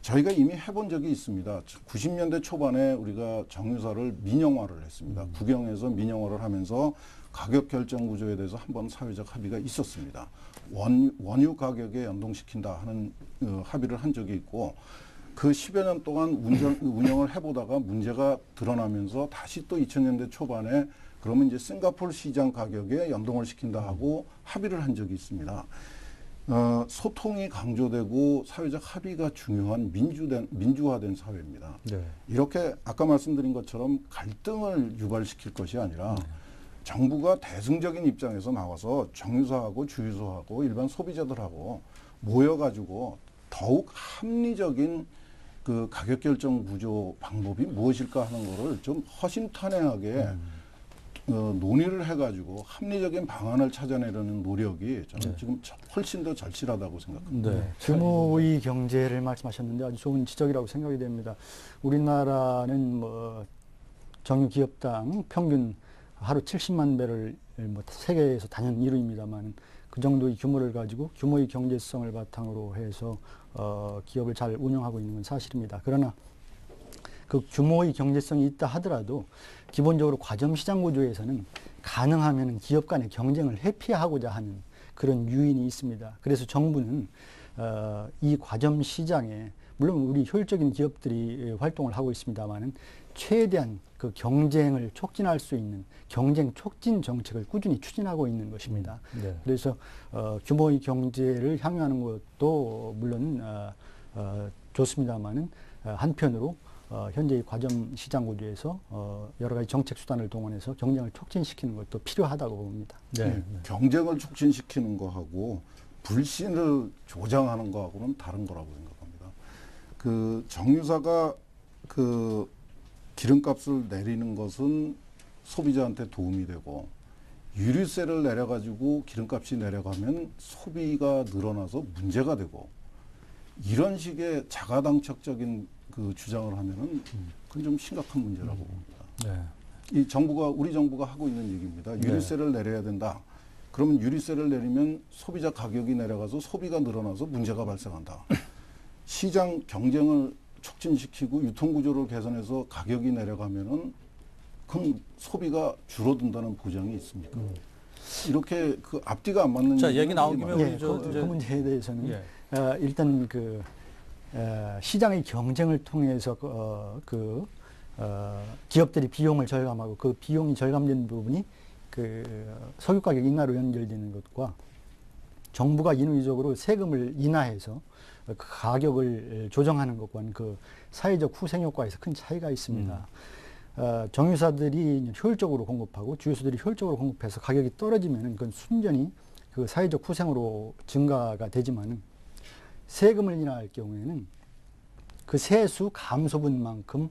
Speaker 8: 저희가 이미 해본 적이 있습니다. 90년대 초반에 우리가 정유사를 민영화를 했습니다. 국영에서 민영화를 하면서 가격 결정 구조에 대해서 한번 사회적 합의가 있었습니다. 원유 가격에 연동시킨다 하는 합의를 한 적이 있고, 그 10여 년 동안 운영을 해보다가 문제가 드러나면서 다시 또 2000년대 초반에 그러면 이제 싱가포르 시장 가격에 연동을 시킨다 하고 합의를 한 적이 있습니다. 소통이 강조되고 사회적 합의가 중요한 민주화된 사회입니다.
Speaker 1: 네.
Speaker 8: 이렇게 아까 말씀드린 것처럼 갈등을 유발시킬 것이 아니라 정부가 대승적인 입장에서 나와서 정유사하고 주유소하고 일반 소비자들하고 모여가지고 더욱 합리적인 그 가격 결정 구조 방법이 무엇일까 하는 거를 좀 허심탄회하게 논의를 해가지고 합리적인 방안을 찾아내려는 노력이 저는 지금 훨씬 더 절실하다고 생각합니다.
Speaker 1: 네.
Speaker 7: 규모의 경제를 말씀하셨는데 아주 좋은 지적이라고 생각이 됩니다. 우리나라는 뭐 정유 기업당 평균 하루 70만 배를 뭐 세계에서 단연 1위입니다만 그 정도의 규모를 가지고 규모의 경제성을 바탕으로 해서 기업을 잘 운영하고 있는 건 사실입니다. 그러나 그 규모의 경제성이 있다 하더라도 기본적으로 과점 시장 구조에서는 가능하면 기업 간의 경쟁을 회피하고자 하는 그런 유인이 있습니다. 그래서 정부는 이 과점 시장에 물론 우리 효율적인 기업들이 활동을 하고 있습니다만은 최대한 그 경쟁을 촉진할 수 있는 경쟁 촉진 정책을 꾸준히 추진하고 있는 것입니다.
Speaker 1: 네.
Speaker 7: 그래서 규모의 경제를 향유하는 것도 물론 좋습니다만은 한편으로 현재의 과점 시장 구조에서 여러 가지 정책 수단을 동원해서 경쟁을 촉진시키는 것도 필요하다고 봅니다.
Speaker 1: 네.
Speaker 8: 경쟁을 촉진시키는 거하고 불신을 조장하는 거하고는 다른 거라고 생각합니다. 그 정유사가 그 기름값을 내리는 것은 소비자한테 도움이 되고, 유류세를 내려가지고 기름값이 내려가면 소비가 늘어나서 문제가 되고, 이런 식의 자가당착적인 그 주장을 하면은 그건 좀 심각한 문제라고 봅니다.
Speaker 1: 네.
Speaker 8: 이 정부가 우리 정부가 하고 있는 얘기입니다. 유류세를 내려야 된다. 그러면 유류세를 내리면 소비자 가격이 내려가서 소비가 늘어나서 문제가 발생한다. 시장 경쟁을 촉진시키고 유통구조를 개선해서 가격이 내려가면은 그럼 소비가 줄어든다는 보장이 있습니까? 이렇게 그 앞뒤가 안 맞는.
Speaker 1: 자, 얘기 나온 김에
Speaker 7: 예,
Speaker 1: 우리
Speaker 7: 그 문제에 대해서는
Speaker 1: 예.
Speaker 7: 일단 그 시장의 경쟁을 통해서 기업들이 비용을 절감하고 그 비용이 절감된 부분이 그 석유 가격 인하로 연결되는 것과 정부가 인위적으로 세금을 인하해서 그 가격을 조정하는 것과는 그 사회적 후생 효과에서 큰 차이가 있습니다. 정유사들이 효율적으로 공급하고 주유소들이 효율적으로 공급해서 가격이 떨어지면은 그건 순전히 그 사회적 후생으로 증가가 되지만은 세금을 인하할 경우에는 그 세수 감소분만큼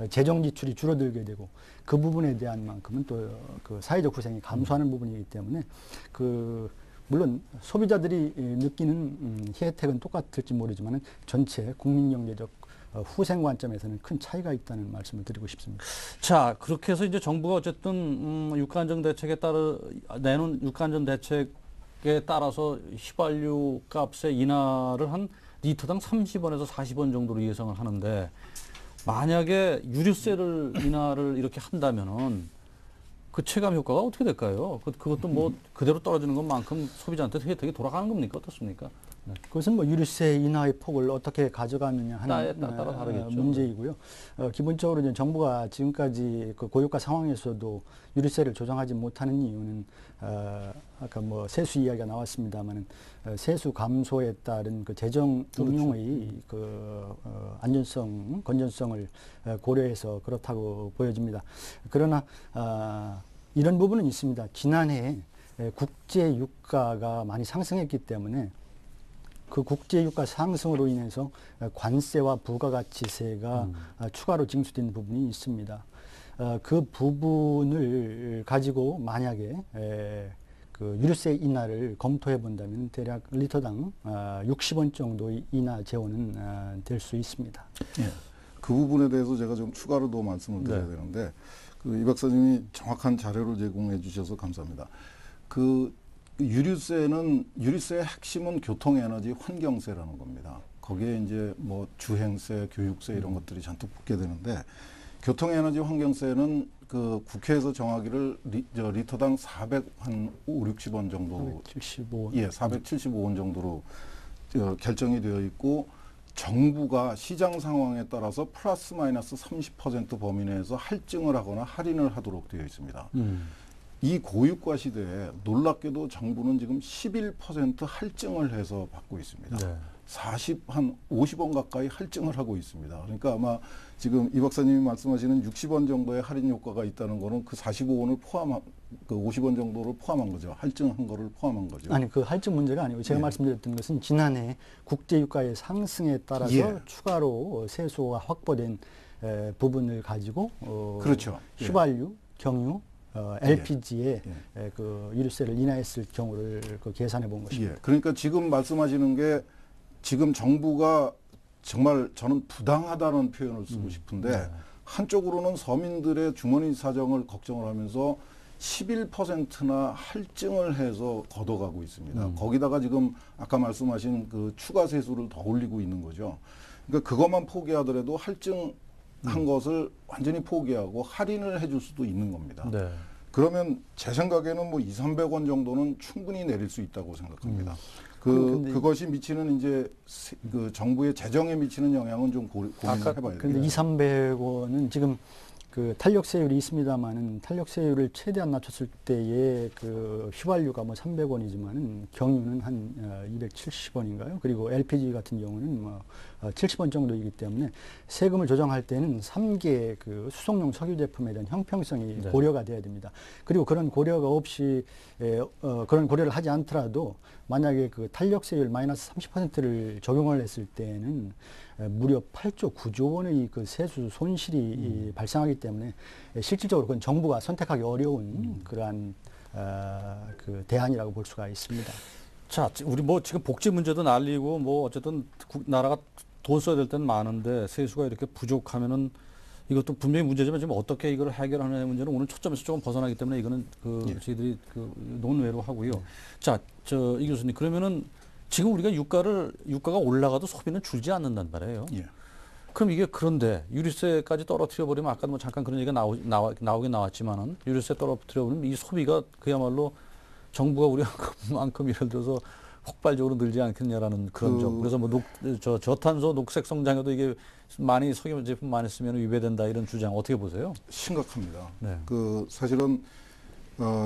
Speaker 7: 재정 지출이 줄어들게 되고 그 부분에 대한 만큼은 또 그 사회적 후생이 감소하는 부분이기 때문에 그 물론 소비자들이 느끼는 혜택은 똑같을지 모르지만은 전체 국민 경제적 후생 관점에서는 큰 차이가 있다는 말씀을 드리고 싶습니다.
Speaker 1: 자, 그렇게 해서 이제 정부가 어쨌든 유가안정 대책에 따라 내놓은 유가안정 대책에 따라서 휘발유 값의 인하를 한 리터당 30원에서 40원 정도로 예상을 하는데 만약에 유류세를 인하를 이렇게 한다면은 그 체감 효과가 어떻게 될까요? 그것도 뭐 그대로 떨어지는 것만큼 소비자한테 혜택이 돌아가는 겁니까? 어떻습니까?
Speaker 7: 네. 그것은 뭐 유류세 인하의 폭을 어떻게 가져가느냐 하는
Speaker 1: 따라 다르겠죠.
Speaker 7: 문제이고요. 기본적으로 이제 정부가 지금까지 그 고유가 상황에서도 유류세를 조정하지 못하는 이유는 아까 뭐 세수 이야기가 나왔습니다만은 세수 감소에 따른 그 재정 운용의 그 안전성, 건전성을 고려해서 그렇다고 보여집니다. 그러나 이런 부분은 있습니다. 지난해 국제 유가가 많이 상승했기 때문에 그 국제 유가 상승으로 인해서 관세와 부가가치세가 추가로 징수된 부분이 있습니다. 그 부분을 가지고 만약에 그 유류세 인하를 검토해 본다면 대략 리터당 60원 정도의 인하 재원은 될 수 있습니다.
Speaker 8: 예. 그 부분에 대해서 제가 좀 추가로 더 말씀을 드려야 되는데 그 이 박사님이 정확한 자료를 제공해 주셔서 감사합니다. 그 유류세의 핵심은 교통에너지 환경세라는 겁니다. 거기에 이제 뭐 주행세, 교육세 이런 것들이 잔뜩 붙게 되는데 교통에너지 환경세는 그 국회에서 정하기를 리터당 460원 정도,
Speaker 7: 475원.
Speaker 8: 예, 475원 정도로 결정이 되어 있고 정부가 시장 상황에 따라서 플러스 마이너스 30% 범위 내에서 할증을 하거나 할인을 하도록 되어 있습니다. 이 고유가 시대에 놀랍게도 정부는 지금 11% 할증을 해서 받고 있습니다. 네. 한 50원 가까이 할증을 하고 있습니다. 그러니까 아마 지금 이 박사님이 말씀하시는 60원 정도의 할인 효과가 있다는 거는 그 45원을 그 50원 정도를 포함한 거죠. 할증한 거를 포함한 거죠.
Speaker 7: 아니, 그 할증 문제가 아니고 제가 말씀드렸던 것은 지난해 국제유가의 상승에 따라서 추가로 세수가 확보된 부분을 가지고
Speaker 8: 그렇죠.
Speaker 7: 휘발유, 경유, LPG에 그 유류세를 인하했을 경우를 그 계산해 본 것입니다.
Speaker 8: 그러니까 지금 말씀하시는 게 지금 정부가 정말 저는 부당하다는 표현을 쓰고 싶은데 한쪽으로는 서민들의 주머니 사정을 걱정을 하면서 11%나 할증을 해서 걷어가고 있습니다. 거기다가 지금 아까 말씀하신 그 추가 세수를 더 올리고 있는 거죠. 그러니까 그것만 포기하더라도 할증한 것을 완전히 포기하고 할인을 해줄 수도 있는 겁니다.
Speaker 1: 네.
Speaker 8: 그러면 제 생각에는 뭐 200~300원 정도는 충분히 내릴 수 있다고 생각합니다. 그것이 미치는 이제 그 정부의 재정에 미치는 영향은 좀 고민을 해봐야 돼요.
Speaker 7: 그런데 200~300원은 지금 그 탄력세율이 있습니다만은 탄력세율을 최대한 낮췄을 때에 그 휘발유가 뭐 300원이지만은 경유는 한 270원인가요? 그리고 LPG 같은 경우는 뭐 70원 정도이기 때문에 세금을 조정할 때는 3개 그 수송용 석유 제품에 대한 형평성이 고려가 돼야 됩니다. 그리고 그런 고려가 없이 그런 고려를 하지 않더라도 만약에 그 탄력세율 마이너스 30%를 적용을 했을 때는 무려 8조 9조 원의 그 세수 손실이 발생하기 때문에 실질적으로 그건 정부가 선택하기 어려운 그러한 그 대안이라고 볼 수가 있습니다.
Speaker 1: 자, 우리 뭐 지금 복지 문제도 날리고 뭐 어쨌든 나라가 돈 써야 될 때는 많은데 세수가 이렇게 부족하면은 이것도 분명히 문제지만 지금 어떻게 이걸 해결하느냐의 문제는 오늘 초점에서 조금 벗어나기 때문에 이거는 저희들이 논외로 하고요. 자, 이 교수님 그러면은 지금 우리가 유가가 올라가도 소비는 줄지 않는단 말이에요.
Speaker 8: 예.
Speaker 1: 그럼 이게 그런데 유류세까지 떨어뜨려 버리면 아까도 뭐 잠깐 그런 얘기가 나오긴 나왔지만은 유류세 떨어뜨려 버리면 이 소비가 그야말로 정부가 우려만큼 예를 들어서 폭발적으로 늘지 않겠냐라는 그런 점. 그래서 뭐 저탄소 녹색 성장에도 이게 많이 석유 제품 많이 쓰면 위배된다 이런 주장 어떻게 보세요?
Speaker 8: 심각합니다.
Speaker 1: 네.
Speaker 8: 사실은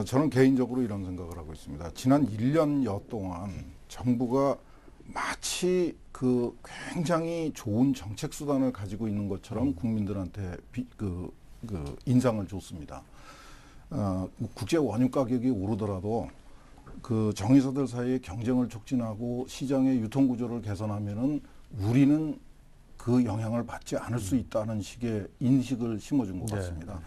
Speaker 8: 저는 개인적으로 이런 생각을 하고 있습니다. 지난 1년여 동안 정부가 마치 굉장히 좋은 정책 수단을 가지고 있는 것처럼 국민들한테 인상을 줬습니다. 국제 원유 가격이 오르더라도 정유사들 사이의 경쟁을 촉진하고 시장의 유통 구조를 개선하면은 우리는 그 영향을 받지 않을 수 있다는 식의 인식을 심어준 것 같습니다.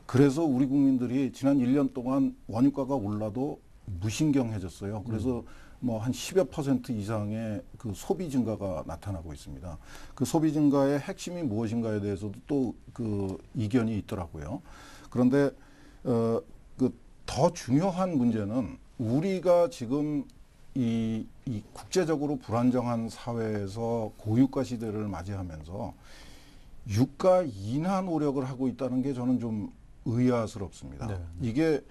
Speaker 8: 그래서 우리 국민들이 지난 1년 동안 원유가가 올라도 무신경해졌어요. 그래서 뭐 한 10여 % 이상의 소비 증가가 나타나고 있습니다. 그 소비 증가의 핵심이 무엇인가에 대해서도 또 이견이 있더라고요. 그런데 더 중요한 문제는 우리가 지금 이 국제적으로 불안정한 사회에서 고유가 시대를 맞이하면서 유가 인하 노력을 하고 있다는 게 저는 좀 의아스럽습니다.
Speaker 1: 네.
Speaker 8: 이게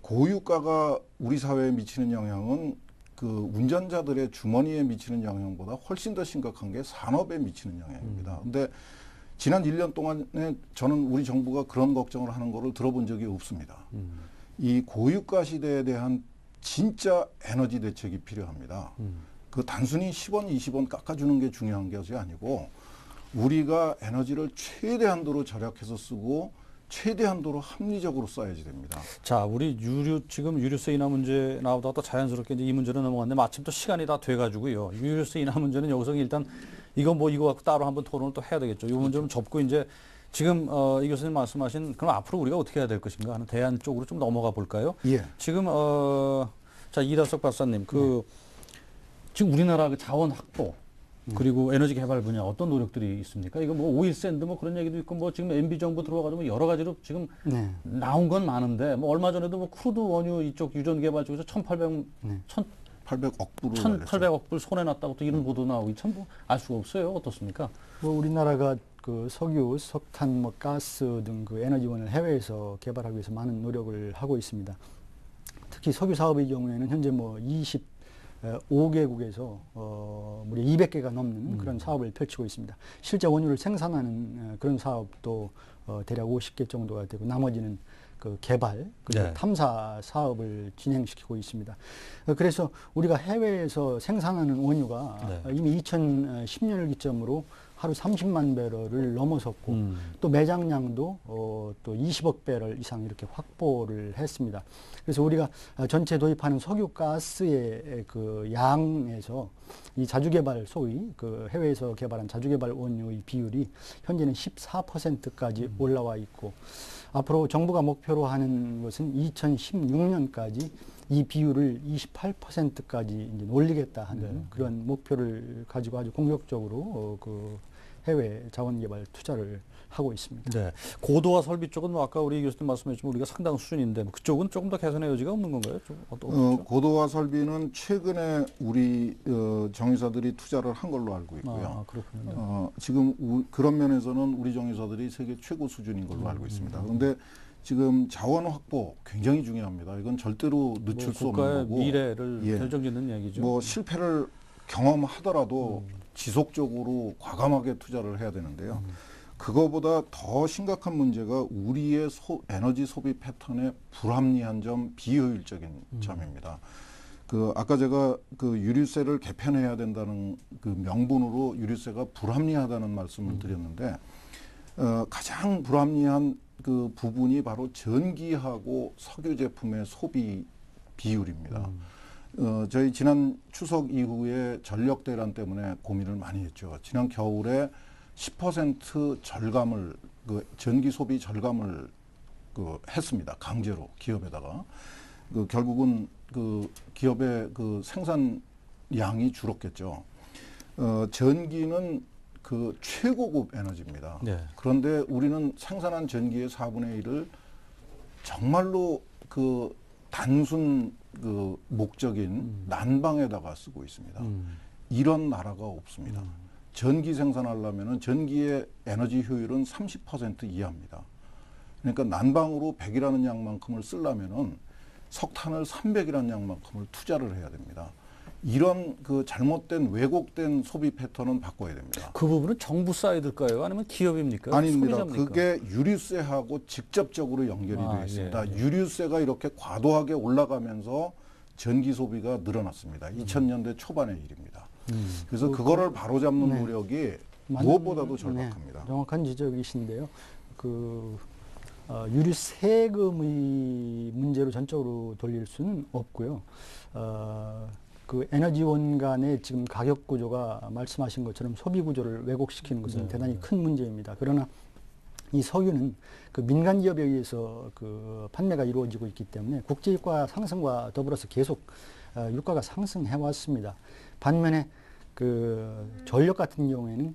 Speaker 8: 고유가가 우리 사회에 미치는 영향은 운전자들의 주머니에 미치는 영향보다 훨씬 더 심각한 게 산업에 미치는 영향입니다. 근데 지난 1년 동안에 저는 우리 정부가 그런 걱정을 하는 거를 들어본 적이 없습니다. 이 고유가 시대에 대한 진짜 에너지 대책이 필요합니다. 단순히 10원, 20원 깎아주는 게 중요한 것이 아니고 우리가 에너지를 최대한도로 절약해서 쓰고 최대한도로 합리적으로 써야지 됩니다.
Speaker 1: 자, 우리 지금 유류세 인하 문제 나오다가 또 자연스럽게 이제 이 문제로 넘어갔는데 마침 또 시간이 다 돼가지고요. 유류세 인하 문제는 여기서 일단 이거 갖고 따로 한번 토론을 또 해야 되겠죠. 이 문제는 접고 이제 지금 이 교수님 말씀하신 그럼 앞으로 우리가 어떻게 해야 될 것인가 하는 대안 쪽으로 좀 넘어가 볼까요?
Speaker 8: 예.
Speaker 1: 지금 자 이다석 박사님 지금 우리나라 자원 확보 그리고 에너지 개발 분야 어떤 노력들이 있습니까? 이거 뭐 오일 샌드 뭐 그런 얘기도 있고 뭐 지금 MB 정부 들어가지고 여러 가지로 지금 나온 건 많은데 뭐 얼마 전에도 뭐 크루드 원유 이쪽 유전 개발 쪽에서 1,800억 불 손해 났다고 또 이런 보도 나오고 참 뭐 알 수가 없어요. 어떻습니까?
Speaker 7: 뭐 우리나라가 석유, 석탄, 가스 등 에너지원을 해외에서 개발하기 위해서 많은 노력을 하고 있습니다. 특히 석유 사업의 경우에는 현재 25개국에서 무려 200개가 넘는 그런 사업을 펼치고 있습니다. 실제 원유를 생산하는 그런 사업도 대략 50개 정도가 되고 나머지는 개발, 그리고 탐사 사업을 진행시키고 있습니다. 그래서 우리가 해외에서 생산하는 원유가 이미 2010년을 기점으로 하루 30만 배럴을 넘어섰고 또 매장량도 또 20억 배럴 이상 이렇게 확보를 했습니다. 그래서 우리가 전체 도입하는 석유 가스의 양에서 이 자주개발 소위 해외에서 개발한 자주개발 원유의 비율이 현재는 14%까지 올라와 있고 앞으로 정부가 목표로 하는 것은 2016년까지 이 비율을 28%까지 이제 올리겠다 하는 그런 목표를 가지고 아주 공격적으로 해외 자원개발 투자를 하고 있습니다.
Speaker 1: 네. 고도화 설비 쪽은 아까 우리 교수님 말씀해주신 우리가 상당 수준인데 그쪽은 조금 더 개선의 여지가 없는 건가요?
Speaker 8: 고도화 설비는 최근에 우리 정유사들이 투자를 한 걸로 알고 있고요.
Speaker 1: 그렇군요.
Speaker 8: 지금 그런 면에서는 우리 정유사들이 세계 최고 수준인 걸로 알고 있습니다. 그런데 지금 자원 확보 굉장히 중요합니다. 이건 절대로 늦출 수 없는 거고.
Speaker 1: 국가의 미래를 결정짓는 얘기죠.
Speaker 8: 실패를 경험하더라도 지속적으로 과감하게 투자를 해야 되는데요. 그거보다 더 심각한 문제가 우리의 에너지 소비 패턴의 불합리한 점, 비효율적인 점입니다. 아까 제가 유류세를 개편해야 된다는 명분으로 유류세가 불합리하다는 말씀을 드렸는데 가장 불합리한 부분이 바로 전기하고 석유 제품의 소비 비율입니다. 저희 지난 추석 이후에 전력 대란 때문에 고민을 많이 했죠. 지난 겨울에 10% 절감을 전기 소비 절감을 했습니다. 강제로 기업에다가 결국은 기업의 생산량이 줄었겠죠. 전기는 그 최고급 에너지입니다.
Speaker 1: 네.
Speaker 8: 그런데 우리는 생산한 전기의 4분의 1을 정말로 그 단순 그 목적인 난방에다가 쓰고 있습니다. 이런 나라가 없습니다. 전기 생산하려면은 전기의 에너지 효율은 30% 이하입니다. 그러니까 난방으로 100이라는 양만큼을 쓰려면은 석탄을 300이라는 양만큼을 투자를 해야 됩니다. 이런 그 잘못된 왜곡된 소비 패턴은 바꿔야 됩니다.
Speaker 1: 그 부분은 정부 사이드일까요? 아니면 기업입니까?
Speaker 8: 아닙니다.
Speaker 1: 소비자입니까?
Speaker 8: 그게 유류세하고 직접적으로 연결이 되어 있습니다.
Speaker 1: 예.
Speaker 8: 유류세가 이렇게 과도하게 올라가면서 전기 소비가 늘어났습니다. 2000년대 초반의 일입니다. 그래서 그거를 바로잡는
Speaker 7: 네.
Speaker 8: 노력이
Speaker 7: 맞는-
Speaker 8: 무엇보다도 절박합니다.
Speaker 7: 네, 정확한 지적이신데요. 유류 세금의 문제로 전적으로 돌릴 수는 없고요. 그 에너지원 간의 지금 가격 구조가 말씀하신 것처럼 소비 구조를 왜곡시키는 것은 대단히 큰 문제입니다. 그러나 이 석유는 그 민간 기업에 의해서 그 판매가 이루어지고 있기 때문에 국제 유가 상승과 더불어서 계속 유가가 상승해 왔습니다. 반면에 그 전력 같은 경우에는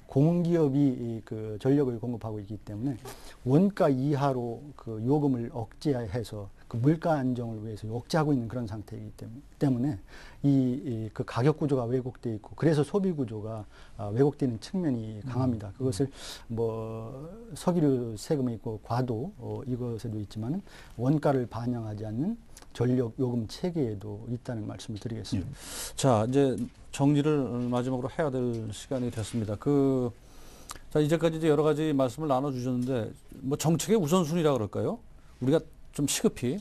Speaker 7: 공기업이 그 전력을 공급하고 있기 때문에 원가 이하로 그 요금을 억제해서 그 물가 안정을 위해서 억제하고 있는 그런 상태이기 때문에 그 가격 구조가 왜곡되어 있고 그래서 소비 구조가 왜곡되는 측면이 강합니다. 그것을 뭐 석유류 세금이 있고 과도 이것에도 있지만은 원가를 반영하지 않는 전력 요금 체계에도 있다는 말씀을 드리겠습니다.
Speaker 1: 자, 이제 정리를 마지막으로 해야 될 시간이 됐습니다. 자, 이제까지 이제 여러 가지 말씀을 나눠주셨는데, 뭐 정책의 우선순위라 그럴까요? 우리가 좀 시급히,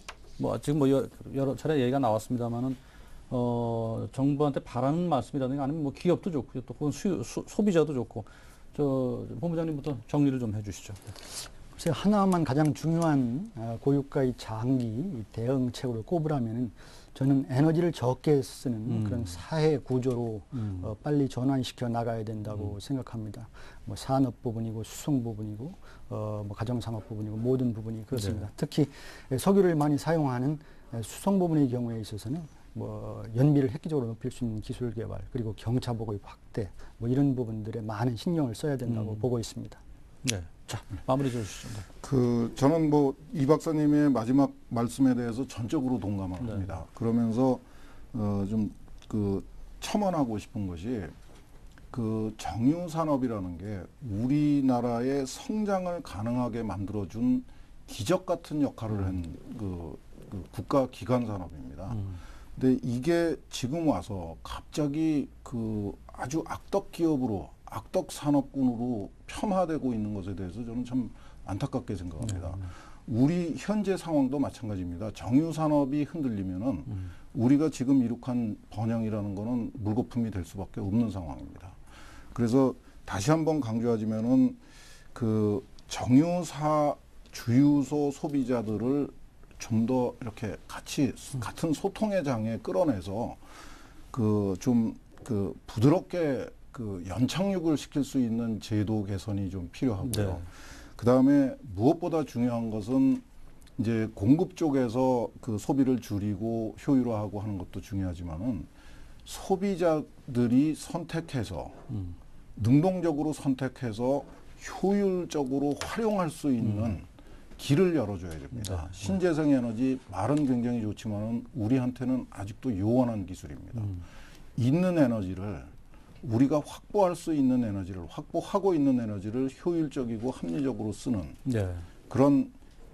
Speaker 1: 지금 여러 차례 얘기가 나왔습니다만은, 정부한테 바라는 말씀이라든가 아니면 뭐 기업도 좋고요. 또 그건 소비자도 좋고, 본부장님부터 정리를 좀 해주시죠.
Speaker 7: 글쎄 하나만 가장 중요한 고유가의 장기 대응책으로 꼽으라면은 저는 에너지를 적게 쓰는 그런 사회 구조로 빨리 전환시켜 나가야 된다고 생각합니다. 뭐 산업 부분이고 수송 부분이고 뭐 가정산업 부분이고 모든 부분이 그렇습니다.
Speaker 1: 네.
Speaker 7: 특히 석유를 많이 사용하는 수송 부분의 경우에 있어서는 뭐 연비를 획기적으로 높일 수 있는 기술 개발 그리고 경차복의 확대 뭐 이런 부분들에 많은 신경을 써야 된다고 보고 있습니다.
Speaker 1: 네. 자, 마무리 좀 해주시죠.
Speaker 8: 저는 뭐 이 박사님의 마지막 말씀에 대해서 전적으로 동감을
Speaker 1: 네.
Speaker 8: 합니다. 그러면서 좀 첨언하고 싶은 것이 그 정유 산업이라는 게 우리나라의 성장을 가능하게 만들어준 기적 같은 역할을 한 그 국가 기관 산업입니다. 근데 이게 지금 와서 갑자기 그 아주 악덕 기업으로 악덕 산업군으로 폄하되고 있는 것에 대해서 저는 참 안타깝게 생각합니다. 우리 현재 상황도 마찬가지입니다. 정유 산업이 흔들리면은 우리가 지금 이룩한 번영이라는 거는 물거품이 될 수밖에 없는 상황입니다. 그래서 다시 한번 강조하자면은 그 정유사 주유소 소비자들을 좀 더 이렇게 같은 소통의 장에 끌어내서 부드럽게 연착륙을 시킬 수 있는 제도 개선이 좀 필요하고요.
Speaker 1: 네.
Speaker 8: 그 다음에 무엇보다 중요한 것은 이제 공급 쪽에서 그 소비를 줄이고 효율화하고 하는 것도 중요하지만은 소비자들이 선택해서 능동적으로 선택해서 효율적으로 활용할 수 있는 길을 열어줘야 됩니다.
Speaker 1: 네.
Speaker 8: 신재생 에너지 말은 굉장히 좋지만은 우리한테는 아직도 요원한 기술입니다. 있는 에너지를 우리가 확보할 수 있는 에너지를 확보하고 있는 에너지를 효율적이고 합리적으로 쓰는
Speaker 1: 네.
Speaker 8: 그런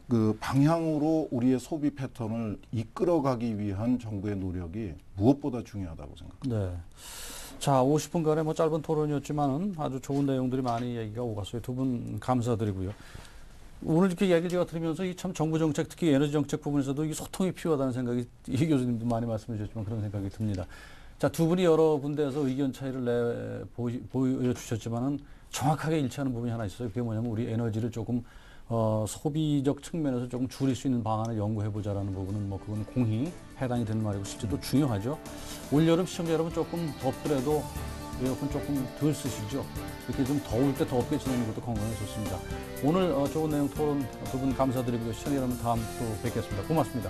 Speaker 8: 그 방향으로 우리의 소비 패턴을 이끌어가기 위한 정부의 노력이 무엇보다 중요하다고 생각합니다.
Speaker 1: 네. 자, 50분간의 뭐 짧은 토론이었지만은 아주 좋은 내용들이 많이 얘기가 오갔어요. 두 분 감사드리고요. 오늘 이렇게 얘기를 제가 들으면서 이 참 정부 정책, 특히 에너지 정책 부분에서도 이 소통이 필요하다는 생각이 이 교수님도 많이 말씀해 주셨지만 그런 생각이 듭니다. 자, 두 분이 여러 군데에서 의견 차이를 보여주셨지만은 정확하게 일치하는 부분이 하나 있어요. 그게 뭐냐면 우리 에너지를 조금 소비적 측면에서 조금 줄일 수 있는 방안을 연구해보자라는 부분은 뭐 그건 공히 해당이 되는 말이고 실제로 중요하죠. 올여름 시청자 여러분 조금 덥더라도 에어컨 조금 덜 쓰시죠. 이렇게 좀 더울 때 덥게 지내는 것도 건강에 좋습니다. 오늘 좋은 내용 토론 두 분 감사드리고요. 시청자 여러분 다음 또 뵙겠습니다. 고맙습니다.